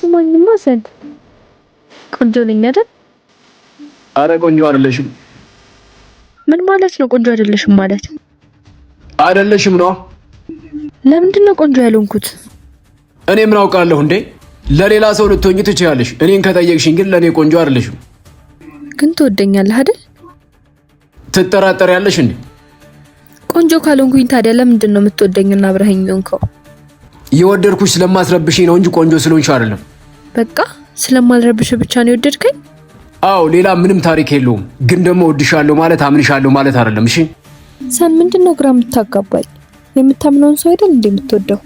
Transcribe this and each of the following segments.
ስማኝማ ሰድ ቆንጆ ነኝ አይደል? አረ ቆንጆ አይደለሽም። ምን ማለት ነው ቆንጆ አይደለሽም ማለት? አይደለሽም ነው። ለምንድን ነው ቆንጆ ያልሆንኩት? እኔ ምን አውቃለሁ እንዴ? ለሌላ ሰው ልትሆኚ ትችያለሽ። እኔን ከጠየቅሽኝ ግን ለኔ ቆንጆ አይደለሽም። ግን ትወደኛለህ አይደል? ትጠራጠሪያለሽ እንዴ? ቆንጆ ካልሆንኩኝ ታዲያ ለምንድን ነው የምትወደኝና አብረኸኝ የሆንከው? የወደድኩሽ ስለማስረብሽኝ ነው እንጂ ቆንጆ ስለሆንሽ አይደለም። በቃ ስለማልረብሽ ብቻ ነው የወደድከኝ? አዎ፣ ሌላ ምንም ታሪክ የለውም። ግን ደግሞ እወድሻለሁ ማለት አምንሻለሁ ማለት አይደለም። እሺ ሰን፣ ምንድነው ግራ የምታጋባኝ? የምታምነውን ሰው አይደል እንዴ የምትወደው?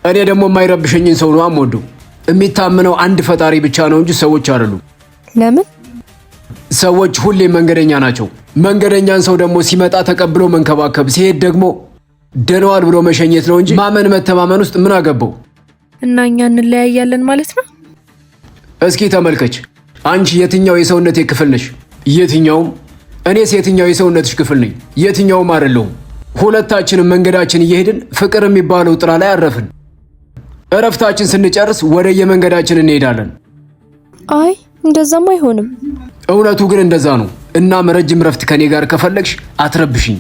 እኔ ደግሞ የማይረብሸኝን ሰው ነው የምወደው። የሚታመነው አንድ ፈጣሪ ብቻ ነው እንጂ ሰዎች አይደሉም። ለምን? ሰዎች ሁሌ መንገደኛ ናቸው። መንገደኛን ሰው ደግሞ ሲመጣ ተቀብሎ መንከባከብ፣ ሲሄድ ደግሞ ደህናዋል ብሎ መሸኘት ነው እንጂ ማመን መተማመን ውስጥ ምን አገባው? እና እኛ እንለያያለን ማለት ነው? እስኪ ተመልከች። አንቺ የትኛው የሰውነቴ ክፍል ነሽ? የትኛውም። እኔስ የትኛው የሰውነትሽ ክፍል ነኝ? የትኛውም አይደለሁም። ሁለታችንም መንገዳችን እየሄድን ፍቅር የሚባለው ጥላ ላይ አረፍን። እረፍታችን ስንጨርስ ወደ የመንገዳችን እንሄዳለን። አይ እንደዛም አይሆንም። እውነቱ ግን እንደዛ ነው። እናም ረጅም እረፍት ከኔ ጋር ከፈለግሽ አትረብሽኝ።